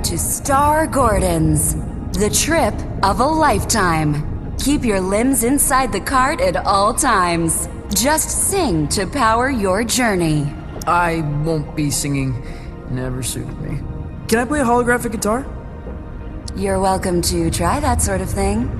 Welcome to Star Gordon's, the trip of a lifetime. Keep your limbs inside the cart at all times. Just sing to power your journey. I won't be singing. Never suited me. Can I play a holographic guitar? You're welcome to try that sort of thing.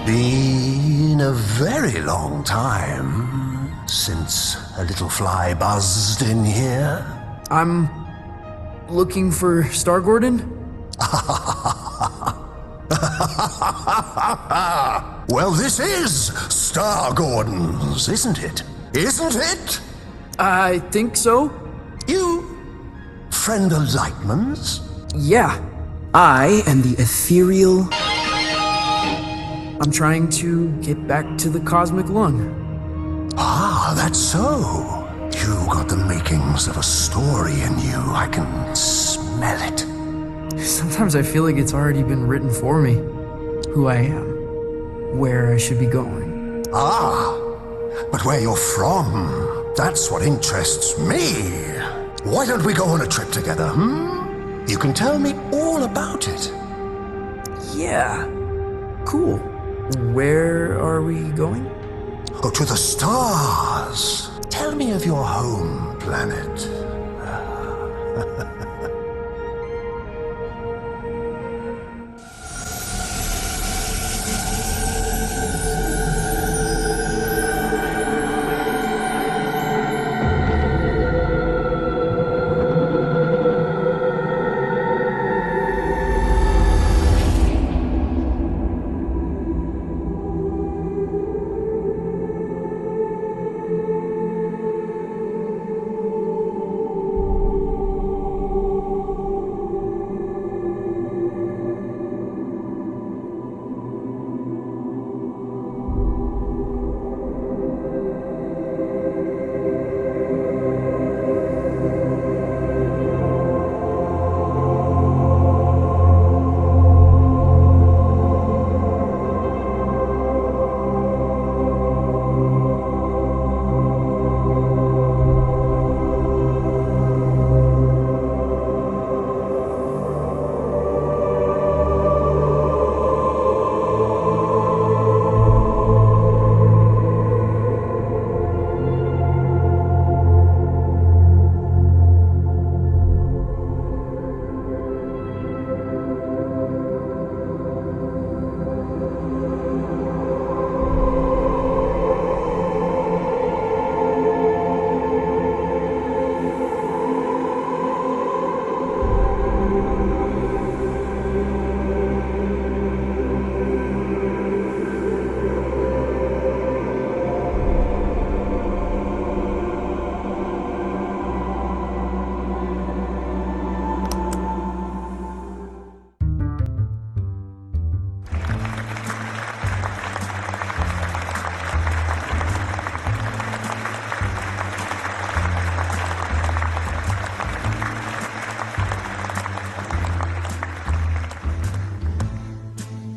Been a very long time since a little fly buzzed in here. I'm looking for Star Gordon. Well, this is Star Gordon's, isn't it? Isn't it? I think so. You friend of Lightman's? Yeah. I am the ethereal. I'm trying to get back to the cosmic lung. Ah, that's so. You got the makings of a story in you. I can smell it. Sometimes I feel like it's already been written for me. Who I am. Where I should be going. Ah, but where you're from, that's what interests me. Why don't we go on a trip together, You can tell me all about it. Yeah. Cool. Where are we going? Oh, to the stars. Tell me of your home planet.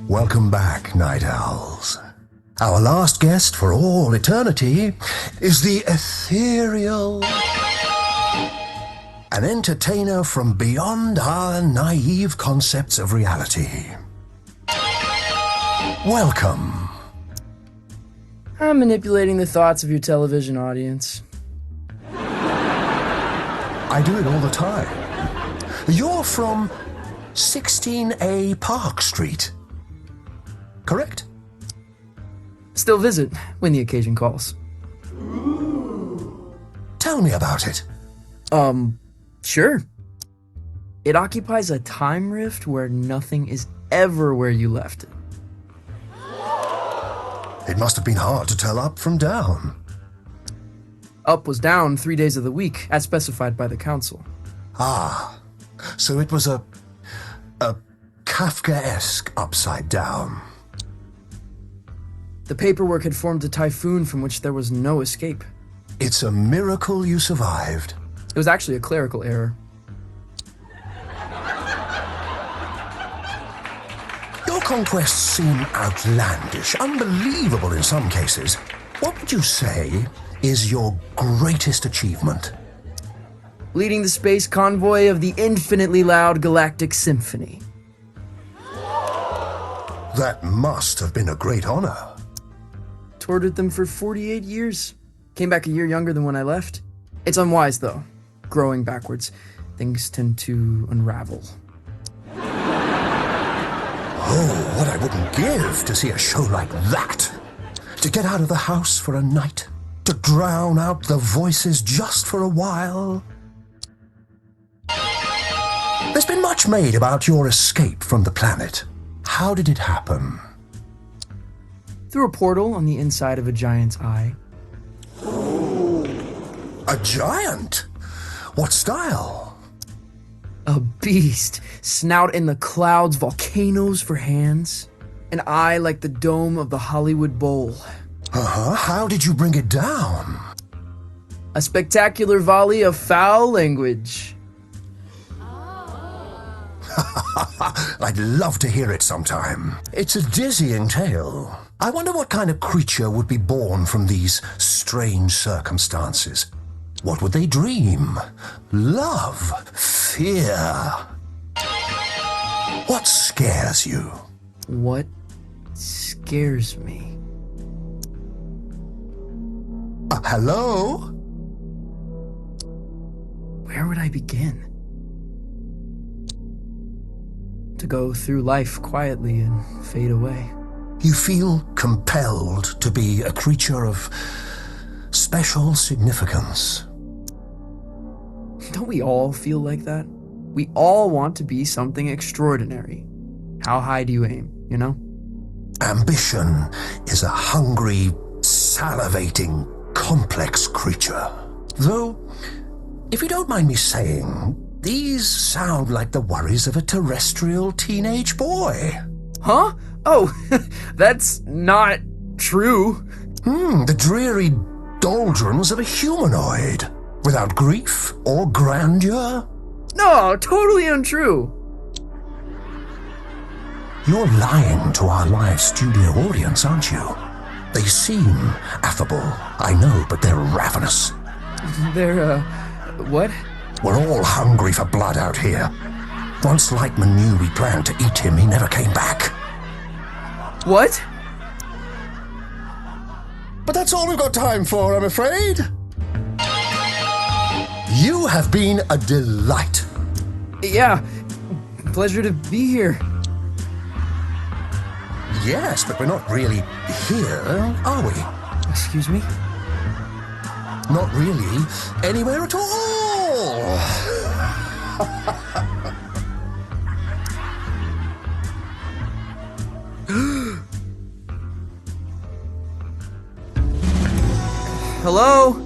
Welcome back, Night Owls. Our last guest for all eternity is the ethereal, an entertainer from beyond our naive concepts of reality. Welcome. I'm manipulating the thoughts of your television audience. I do it all the time. You're from 16A Park Street. Correct? Still visit when the occasion calls. Tell me about it. Sure. It occupies a time rift where nothing is ever where you left it. It must have been hard to tell up from down. Up was down 3 days of the week, as specified by the council. Ah, so it was a Kafkaesque upside down. The paperwork had formed a typhoon from which there was no escape. It's a miracle you survived. It was actually a clerical error. Your conquests seem outlandish, unbelievable in some cases. What would you say is your greatest achievement? Leading the space convoy of the infinitely loud Galactic Symphony. That must have been a great honor. Toured with them for 48 years. Came back a year younger than when I left. It's unwise, though. Growing backwards, things tend to unravel. Oh, what I wouldn't give to see a show like that. To get out of the house for a night. To drown out the voices just for a while. There's been much made about your escape from the planet. How did it happen? Through a portal on the inside of a giant's eye. A giant? What style? A beast. Snout in the clouds, volcanoes for hands. An eye like the dome of the Hollywood Bowl. Uh-huh. How did you bring it down? A spectacular volley of foul language. I'd love to hear it sometime. It's a dizzying tale. I wonder what kind of creature would be born from these strange circumstances. What would they dream? Love? Fear? What scares you? What scares me? Hello? Where would I begin? To go through life quietly and fade away. You feel compelled to be a creature of special significance. Don't we all feel like that? We all want to be something extraordinary. How high do you aim, you know? Ambition is a hungry, salivating, complex creature. Though, if you don't mind me saying, these sound like the worries of a terrestrial teenage boy. Huh? Oh, that's not true. The dreary doldrums of a humanoid, without grief or grandeur. No, totally untrue. You're lying to our live studio audience, aren't you? They seem affable, I know, but they're ravenous. They're, what? We're all hungry for blood out here. Once Lightman knew we planned to eat him, he never came back. What? But that's all we've got time for, I'm afraid. You have been a delight. Yeah, pleasure to be here. Yes, but we're not really here, are we? Excuse me? Not really anywhere at all. Hello?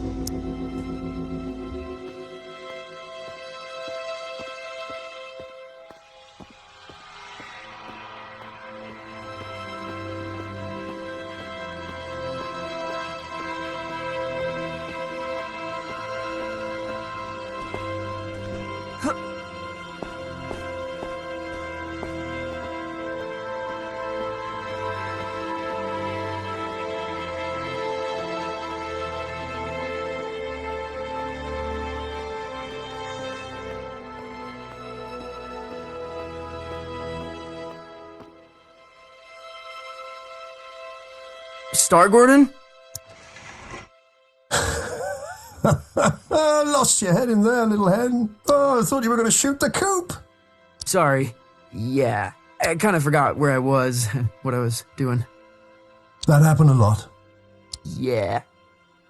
Star Gordon? Lost your head in there, little hen. Oh, I thought you were going to shoot the coop. Sorry. Yeah, I kind of forgot where I was, what I was doing. That happened a lot. Yeah,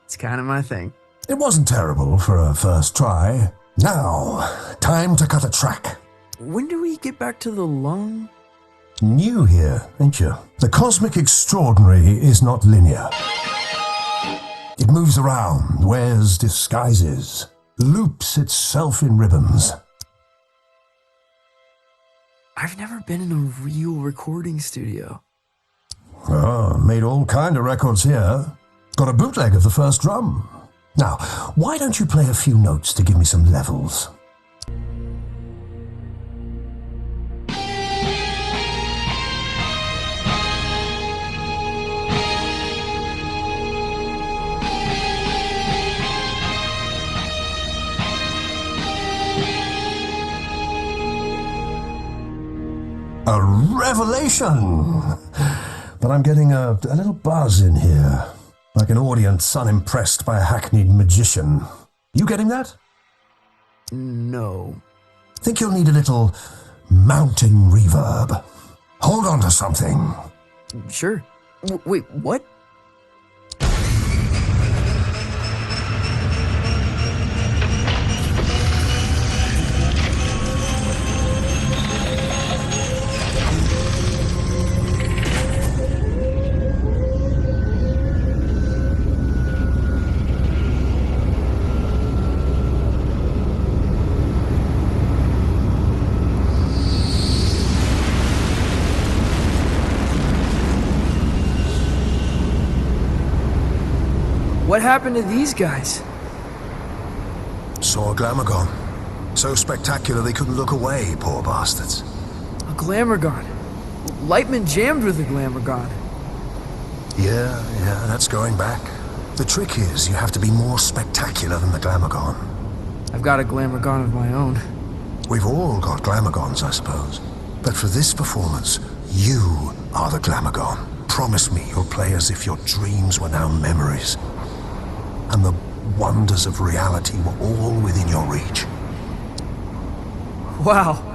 it's kind of my thing. It wasn't terrible for a first try. Now, time to cut a track. When do we get back to the lung? New here, ain't you? The cosmic extraordinary is not linear. It moves around, wears disguises, loops itself in ribbons. I've never been in a real recording studio. Oh, made all kind of records here. Got a bootleg of the first drum. Now, why don't you play a few notes to give me some levels? A revelation! But I'm getting a little buzz in here, like an audience unimpressed by a hackneyed magician. You getting that? No. Think you'll need a little mounting reverb. Hold on to something. Sure. Wait, what? What happened to these guys? Saw a Glamogon. So spectacular they couldn't look away, poor bastards. A Glamogon. Lightman jammed with a Glamogon. Yeah, that's going back. The trick is you have to be more spectacular than the Glamogon. I've got a Glamogon of my own. We've all got Glamagons, I suppose. But for this performance, you are the Glamagon. Promise me you'll play as if your dreams were now memories. And the wonders of reality were all within your reach. Wow.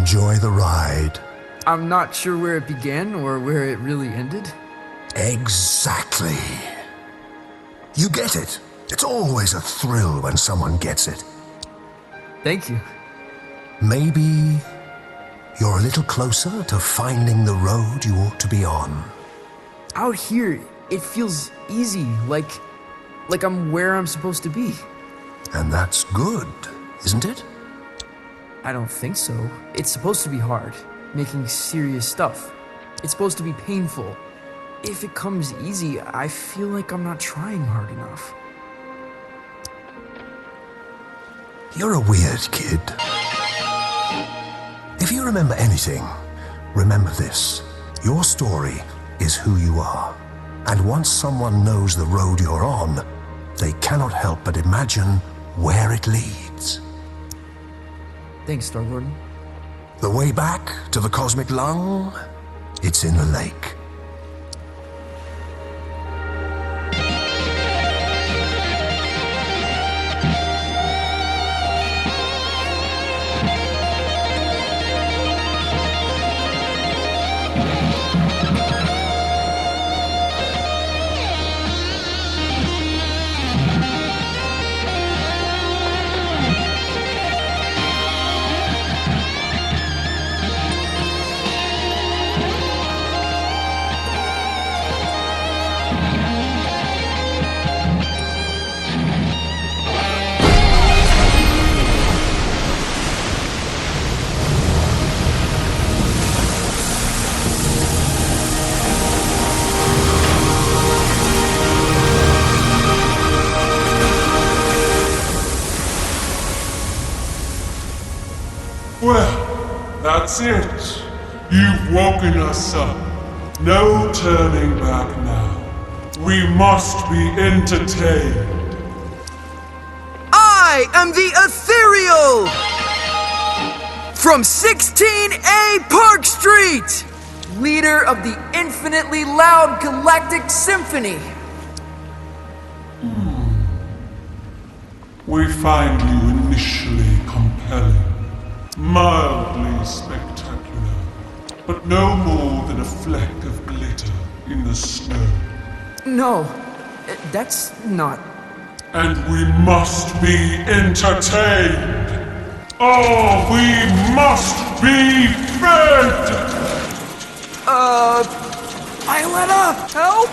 enjoy the ride. I'm not sure where it began or where it really ended. Exactly. You get it. It's always a thrill when someone gets it. Thank you. Maybe you're a little closer to finding the road you ought to be on. Out here, it feels easy, like I'm where I'm supposed to be. And that's good, isn't it? I don't think so. It's supposed to be hard, making serious stuff. It's supposed to be painful. If it comes easy, I feel like I'm not trying hard enough. You're a weird kid. If you remember anything, remember this. Your story is who you are. And once someone knows the road you're on, they cannot help but imagine where it leads. Thanks, Star Gordon. The way back to the cosmic lung, it's in the lake. Well, that's it. You've woken us up. No turning back now. We must be entertained. I am the Ethereal! From 16A Park Street! Leader of the infinitely loud galactic symphony! We find you initially compelling, mildly spectacular, but no more than a fleck of glitter in the snow. No, that's not... And we must be entertained. Oh, we must be fed! Violetta, help!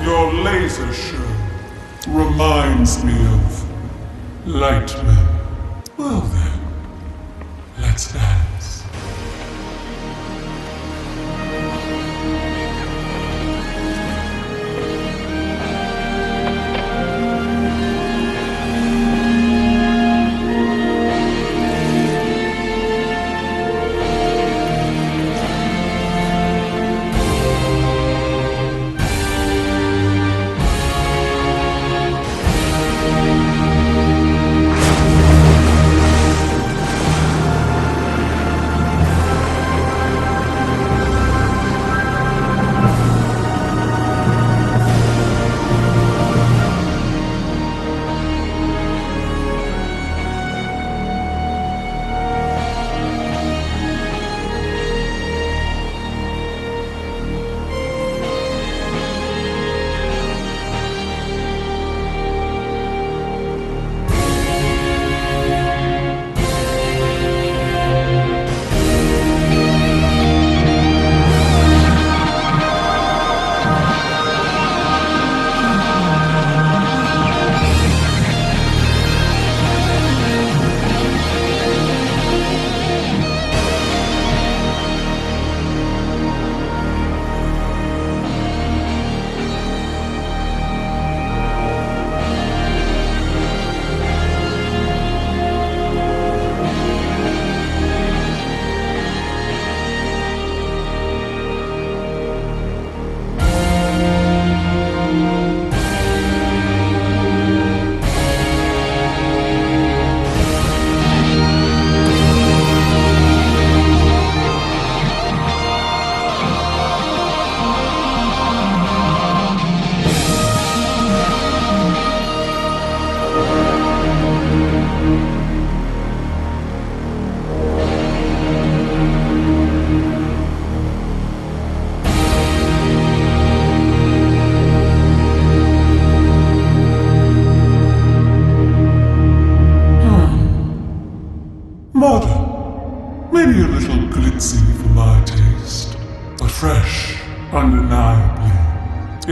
Your laser show reminds me of Lightman. Well then, let's dance.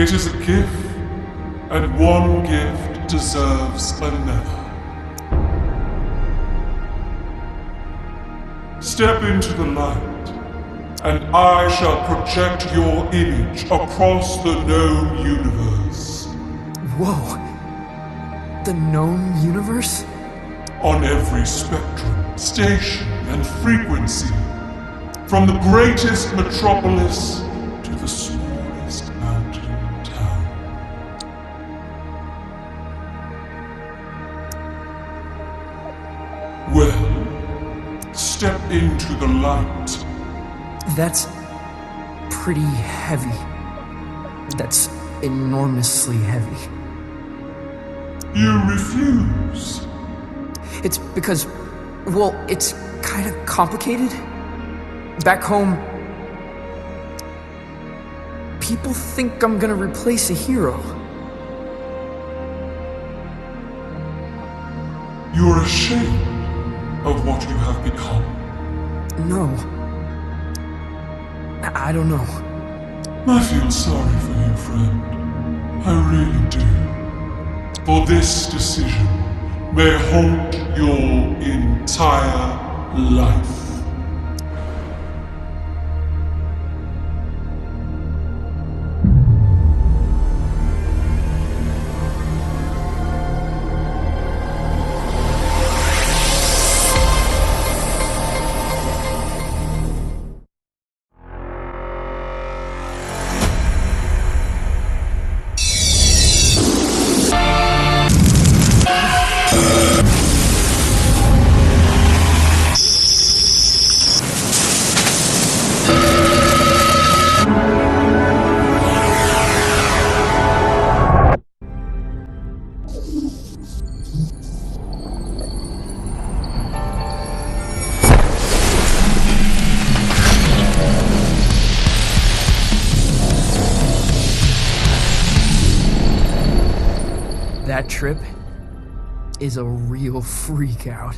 It is a gift, and one gift deserves another. Step into the light, and I shall project your image across the known universe. Whoa. The known universe? On every spectrum, station, and frequency, from the greatest metropolis to the smallest mountain town. Well, step into the light. That's pretty heavy. That's enormously heavy. You refuse. It's because, well, it's kind of complicated. Back home, people think I'm gonna replace a hero. You're ashamed of what you have become. No. I don't know. I feel sorry for you, friend. I really do. For this decision may haunt your entire life. That trip is a real freak out.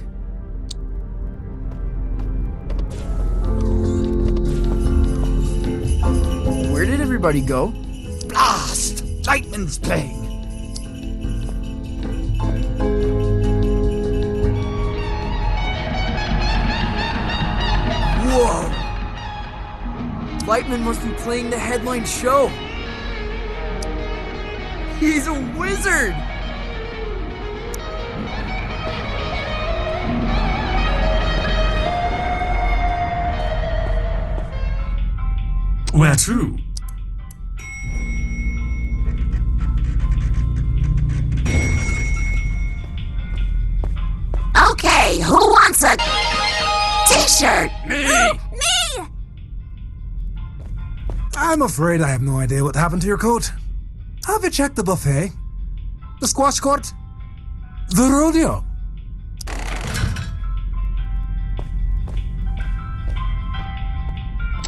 Where did everybody go? Blast! Lightman's playing. Whoa! Lightman must be playing the headline show. He's a wizard! Where to? Okay, who wants a t-shirt? Me! I'm afraid I have no idea what happened to your coat. Have you checked the buffet? The squash court? The rodeo?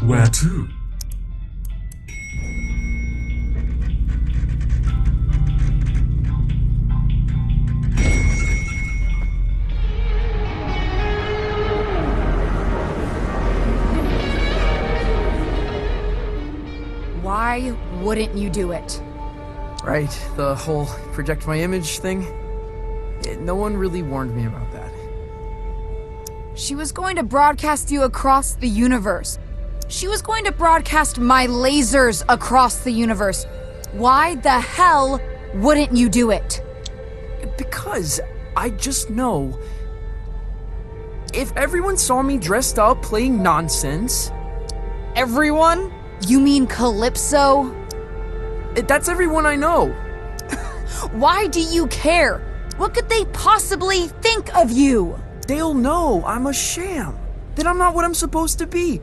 Where to? Why wouldn't you do it? Right, the whole project my image thing. No one really warned me about that. She was going to broadcast you across the universe. She was going to broadcast my lasers across the universe. Why the hell wouldn't you do it? Because I just know if everyone saw me dressed up playing nonsense. Everyone? You mean Calypso? That's everyone I know. Why do you care? What could they possibly think of you? They'll know I'm a sham. That I'm not what I'm supposed to be.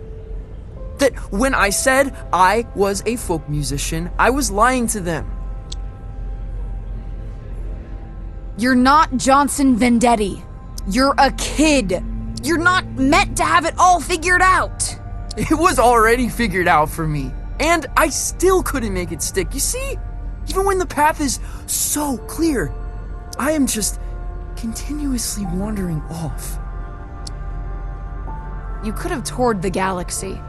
That when I said I was a folk musician, I was lying to them. You're not Johnston Vindetti. You're a kid. You're not meant to have it all figured out. It was already figured out for me. And I still couldn't make it stick. You see? Even when the path is so clear, I am just continuously wandering off. You could have toured the galaxy.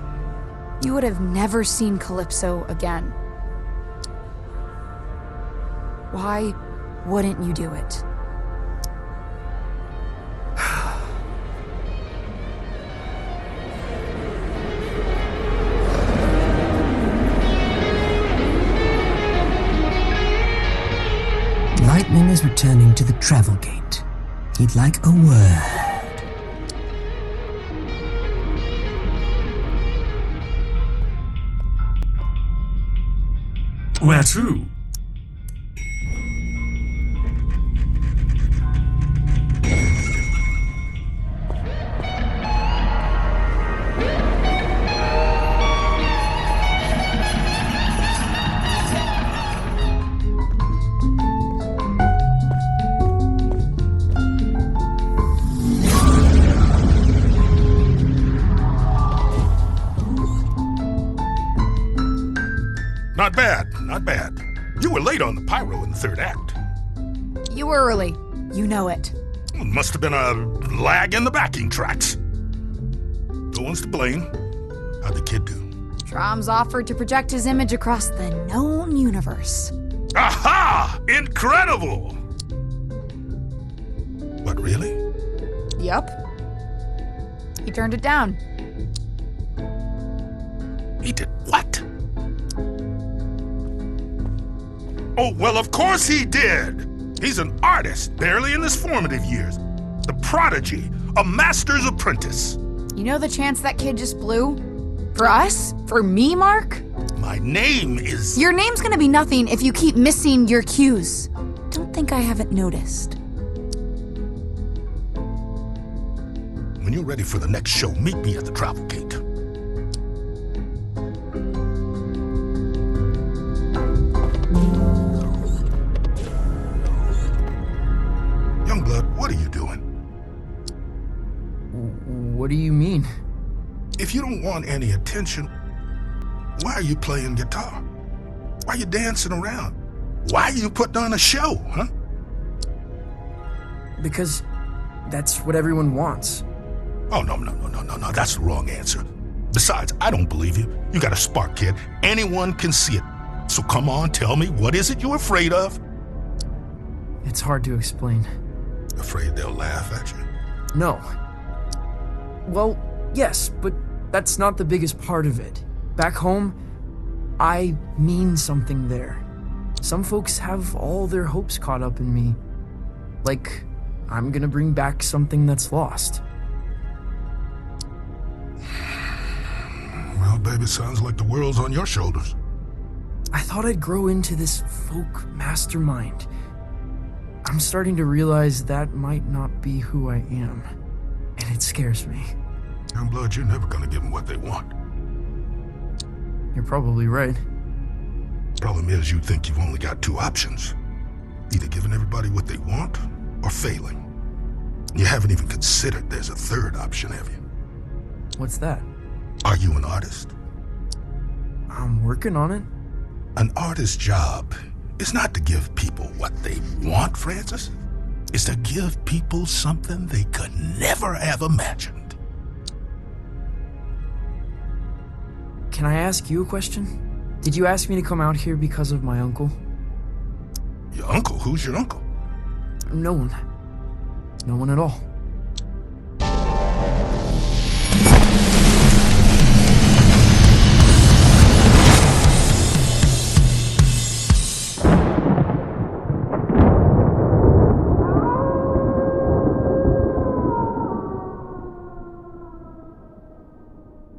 You would have never seen Calypso again. Why wouldn't you do it? Lightning is returning to the travel gate. He'd like a word. Where to? Not bad, not bad. You were late on the pyro in the third act. You were early. You know it. Must have been a lag in the backing tracks. No one's to blame. How'd the kid do? Drom's offered to project his image across the known universe. Aha! Incredible! What, really? Yup. He turned it down. He did what? Oh, well, of course he did! He's an artist, barely in his formative years. The prodigy, a master's apprentice. You know the chance that kid just blew? For us? For me, Mark? My name is... Your name's gonna be nothing if you keep missing your cues. Don't think I haven't noticed. When you're ready for the next show, meet me at the travel gate. Youngblood, what are you doing? What do you mean? If you don't want any attention, why are you playing guitar? Why are you dancing around? Why are you putting on a show, huh? Because that's what everyone wants. Oh, no, that's the wrong answer. Besides, I don't believe you. You got a spark, kid. Anyone can see it. So come on, tell me, what is it you're afraid of? It's hard to explain. Afraid they'll laugh at you? No. Well, yes, but that's not the biggest part of it. Back home, I mean something there. Some folks have all their hopes caught up in me. Like, I'm gonna bring back something that's lost. Well, baby, sounds like the world's on your shoulders. I thought I'd grow into this folk mastermind. I'm starting to realize that might not be who I am, and it scares me. Youngblood, you're never gonna give them what they want. You're probably right. Problem is, you think you've only got two options. Either giving everybody what they want, or failing. You haven't even considered there's a third option, have you? What's that? Are you an artist? I'm working on it. An artist's job is not to give people what they want, Francis. It's to give people something they could never have imagined. Can I ask you a question? Did you ask me to come out here because of my uncle? Your uncle? Who's your uncle? No one. No one at all.